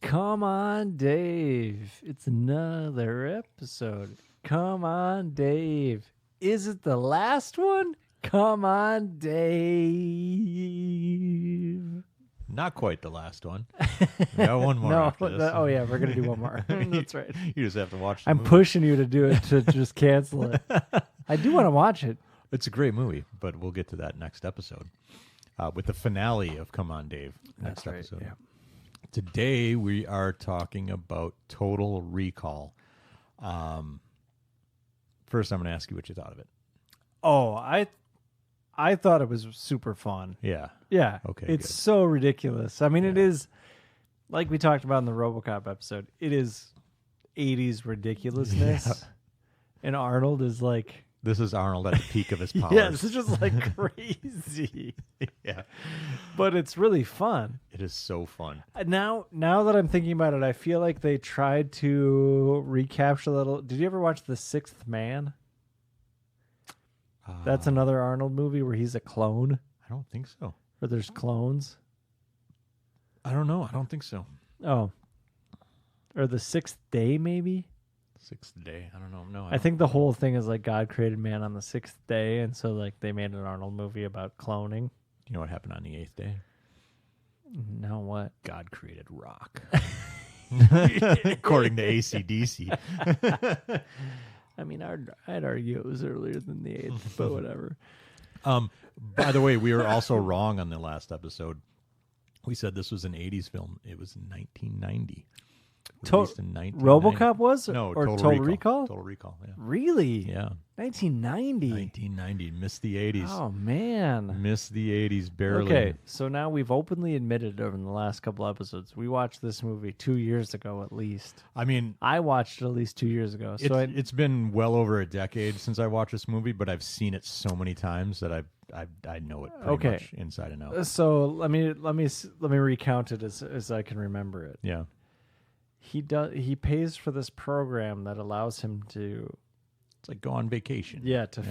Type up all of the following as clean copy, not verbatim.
Come on, Dave. It's another episode. Come on, Dave. Is it the last one? Come on, Dave. Not quite the last one. We got one more after this. Oh, yeah, we're going to do one more. That's right. You just have to watch the I'm movie. pushing you to do it to just cancel it. I do want to watch it. It's a great movie, but we'll get to that next episode with the finale of Come On, Dave. Next That's right, episode. yeah. Today we are talking about Total Recall. First, I'm going to ask you what you thought of it. Oh, I thought it was super fun. Yeah. Yeah. Okay, It's good. so ridiculous. I mean, it is, like we talked about in the RoboCop episode, it is 80s ridiculousness. Yeah. And Arnold is like, This is Arnold at the peak of his powers. yeah, this is just like crazy. Yeah. But it's really fun. It is so fun. Now that I'm thinking about it, I feel like they tried to recapture that. Did you ever watch The Sixth Man? That's another Arnold movie where he's a clone, I don't think so. or there's clones. I don't know. I don't think so. Oh. Or The Sixth Day, maybe? Sixth Day. I don't know. No, I think the whole thing is like God created man on the sixth day, and so like they made an Arnold movie about cloning. You know what happened on the eighth day? Now what? God created rock. According to AC/DC. I mean, I'd argue it was earlier than the eighth, but whatever. By the way, we were also wrong on the last episode. We said this was an 80s film. It was 1990. Released in 1990. RoboCop was? No, or Total Recall? Total Recall, yeah. Really? Yeah. 1990. 1990. Missed the 80s. Oh, man. Missed the 80s barely. Okay, so now we've openly admitted over the last couple episodes, we watched this movie 2 years ago at least. I mean, I watched it at least 2 years ago. So it's been well over a decade since I watched this movie, but I've seen it so many times that I know it pretty much inside and out. So let me recount it as I can remember it. Yeah. He pays for this program that allows him to It's like go on vacation.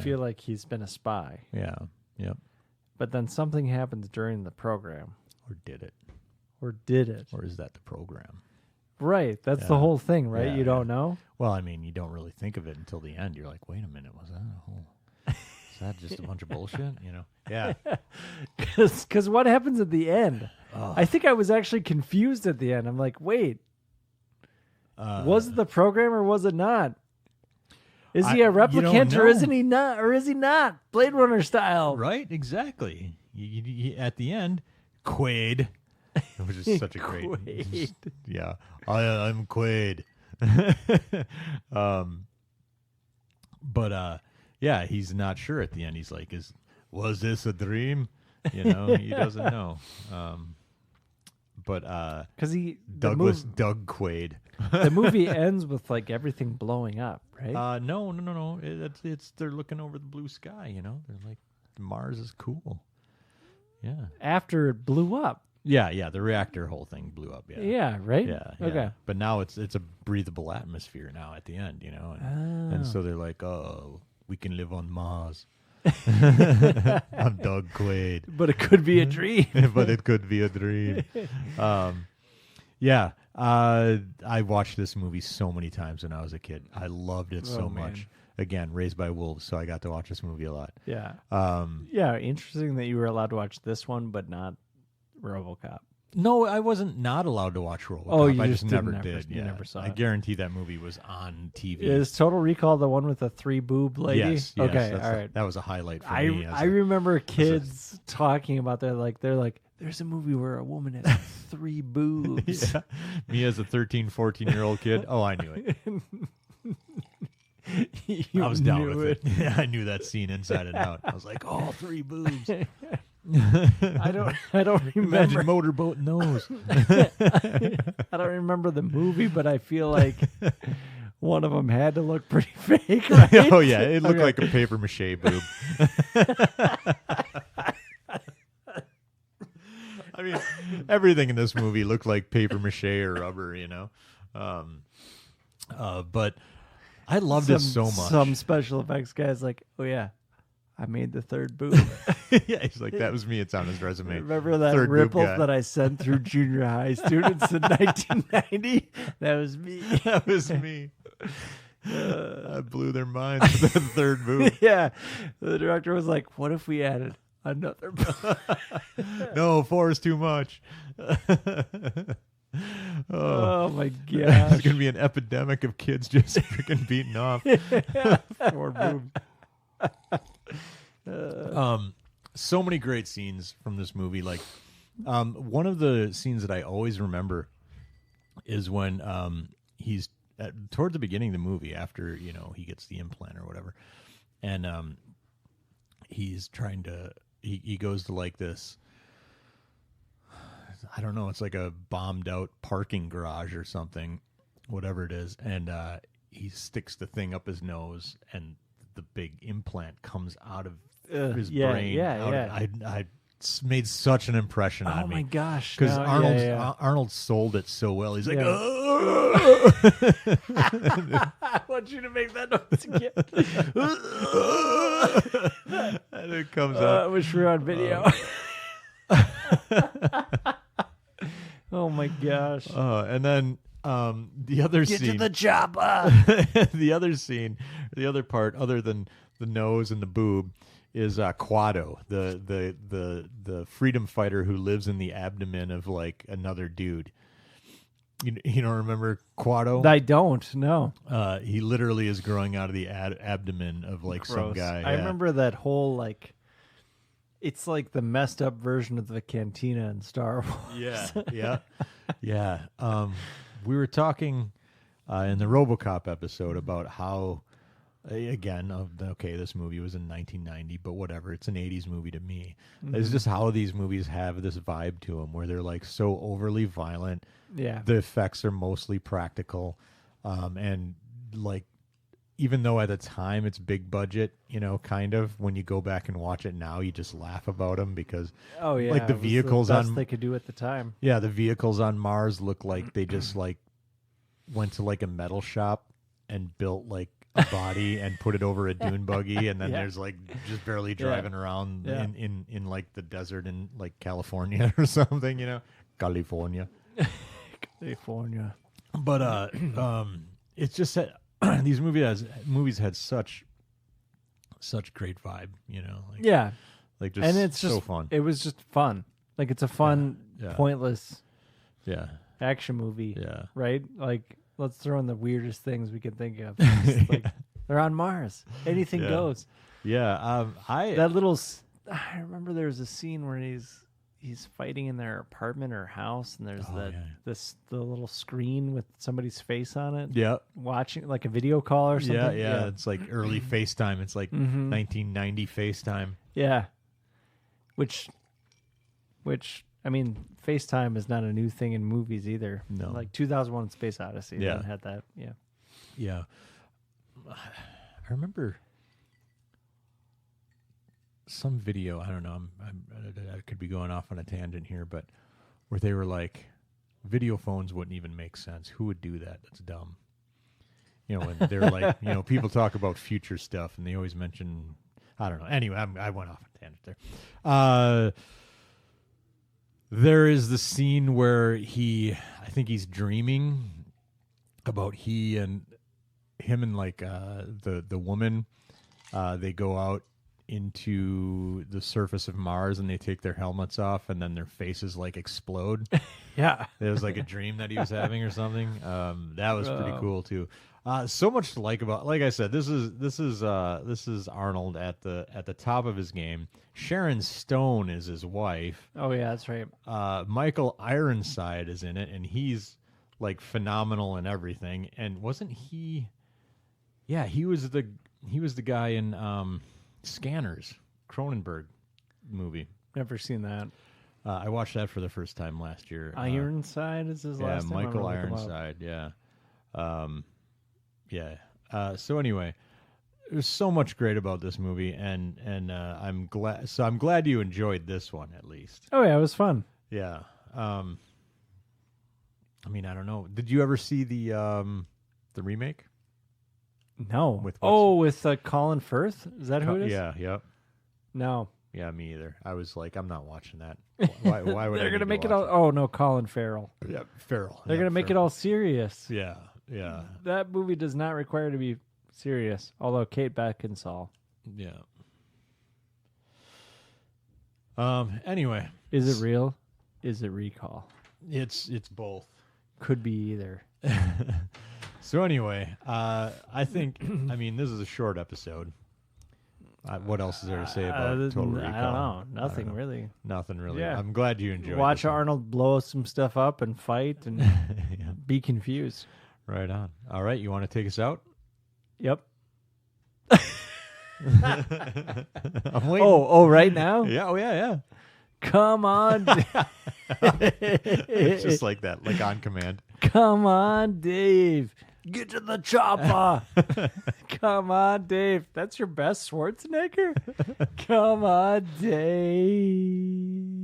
feel like he's been a spy. Yeah. Yep. But then something happens during the program. Or did it? Or did it? Or is that the program? Right. That's the Yeah. whole thing, right? Yeah, You don't know? Well, I mean, you don't really think of it until the end. You're like, wait a minute, was that a whole... Is that just a bunch of bullshit? You know? Yeah. Because what happens at the end? I think I was actually confused at the end. I'm like, wait, was it the program or was it not? Is he a replicant or isn't he not? Or is he not? Blade Runner style. Right? Exactly. You, at the end, Quaid, which is such a great... Quaid. Yeah. I'm Quaid. But yeah, he's not sure at the end. He's like, was this a dream? You know, he doesn't know. But Because Doug Quaid. the movie ends with like everything blowing up, right? No. It's they're looking over the blue sky. You know, they're like, Mars is cool. Yeah. After it blew up. Yeah. The reactor whole thing blew up. Yeah. Yeah, right? Yeah. Okay. But now it's a breathable atmosphere now at the end. You know, and so they're like, oh, we can live on Mars. I'm Doug Quaid. But it could be a dream. But it could be a dream. Yeah. I watched this movie so many times when I was a kid. I loved it so much. Again, Raised by Wolves, so I got to watch this movie a lot. Yeah. Yeah, interesting that you were allowed to watch this one, but not RoboCop. No, I wasn't not allowed to watch RoboCop. Oh, you I just never didn't did. you Yeah. never saw I it. guarantee that movie was on TV. Is Total Recall the one with the 3 boob lady? Yes. Okay, that's all right. That was a highlight for me. I remember kids talking about that. They're like, there's a movie where a woman has 3 boobs. Yeah. Me as a 13, 14-year-old kid, oh, I knew it. I was down with it. Yeah, I knew that scene inside and out. I was like, oh, 3 boobs. I don't remember. Imagine motorboating those. I don't remember the movie, but I feel like one of them had to look pretty fake. Right? Oh yeah, it looked like a paper mache boob. I mean, everything in this movie looked like paper mache or rubber, you know. But I loved it so much. Some special effects guys like, oh yeah, I made the third boob. Yeah, he's like, that was me. It's on his resume. Remember that Third boob ripple guy. that I sent through junior high students in 1990? That was me. That was me. I blew their minds with the third boob. Yeah. The director was like, what if we added another boob? No, 4 is too much. Oh my There's gosh. going to be an epidemic of kids just freaking beaten off. 4 boobs. So many great scenes from this movie. Like, one of the scenes that I always remember is when he's toward the beginning of the movie, after he gets the implant or whatever, and he's trying to he goes to like this. I don't know. It's like a bombed out parking garage or something, whatever it is, and he sticks the thing up his nose, and the big implant comes out of his brain. Yeah. I made such an impression on me. Oh my gosh! Because no, Arnold sold it so well. He's like, Yeah. "Oh." I want you to make that noise again. And it comes I out. wish we were on video. Oh my gosh! And then the other Get scene. to the chopper. The other scene, the other part, other than the nose and the boob, is Quado, the freedom fighter who lives in the abdomen of like another dude. You don't remember Quado? I don't. No. He literally is growing out of the abdomen of like some Gross. guy. I yeah. remember that whole like. It's like the messed up version of the cantina in Star Wars. Yeah. We were talking in the RoboCop episode about how, again, this movie was in 1990, but whatever, it's an 80s movie to me. It's just how these movies have this vibe to them, where they're like so overly violent. Yeah. The effects are mostly practical, and like, even though at the time it's big budget, kind of, when you go back and watch it now, you just laugh about them because, Oh yeah. like the it was vehicles the best on they could do at the time. yeah, the vehicles on Mars look like they just like went to like a metal shop and built like a body and put it over a dune buggy, and then Yeah. there's like just barely driving around Yeah. in like the desert in like California or something, California. California. But it's just that these movies had such great vibe, like, Yeah. like just And it's so just fun. It was just fun. Like it's a fun, Yeah. pointless Yeah, action movie. yeah. Right? Like let's throw in the weirdest things we can think of. It's like, they're on Mars. Anything Yeah. goes. Yeah, That little. I remember there was a scene where he's fighting in their apartment or house, and there's the little screen with somebody's face on it. yeah. Watching like a video call or something. Yeah. It's like early FaceTime. It's like 1990 FaceTime. Yeah. Which I mean, FaceTime is not a new thing in movies either. No. Like 2001: Space Odyssey. Yeah. Had that. Yeah. Yeah. I remember some video. I don't know. I could be going off on a tangent here, but where they were like, video phones wouldn't even make sense. Who would do that? That's dumb. When they're like, people talk about future stuff, and they always mention. I don't know. Anyway, I went off on a tangent there. There is the scene where I think he's dreaming about him and like the woman. They go out into the surface of Mars and they take their helmets off, and then their faces like explode. Yeah. It was like a dream that he was having or something. That was pretty cool too. So much to like about. Like I said, this is Arnold at the top of his game. Sharon Stone is his wife. Oh yeah, that's right. Michael Ironside is in it, and he's like phenomenal in everything. And wasn't he? Yeah, he was the guy in Scanners, Cronenberg movie. Never seen that. I watched that for the first time last year. Ironside is his last name. Yeah, Michael I'm gonna look him up. Ironside. Yeah. So anyway, there's so much great about this movie, and I'm glad. So I'm glad you enjoyed this one at least. Oh yeah, it was fun. Yeah. I mean, I don't know. Did you ever see the remake? No. With with Colin Firth? Is that who it is? Yeah. Yep. No. Yeah, me either. I was like, I'm not watching that. Why would They're I going to need make it watch all... Oh, no, Colin Farrell. Yeah, Farrell. They're Yeah, going to make it Farrell. all serious. Yeah, yeah, That movie does not require to be serious, although Kate Beckinsale. yeah. Anyway, Is it real? Is it recall? it's both. Could be either. So anyway, I think I mean this is a short episode. What else is there to say about Total Recall? I don't know. Nothing really. Nothing really. Yeah. I'm glad you enjoyed. Watch this one. Arnold blow some stuff up and fight and Yeah. be confused. Right on. All right, you want to take us out? Yep. I'm waiting. Oh, right now? Yeah. Oh, yeah. Come on. It's just like that, like on command. Come on, Dave. Get to the chopper. Come on, Dave. That's your best Schwarzenegger? Come on, Dave.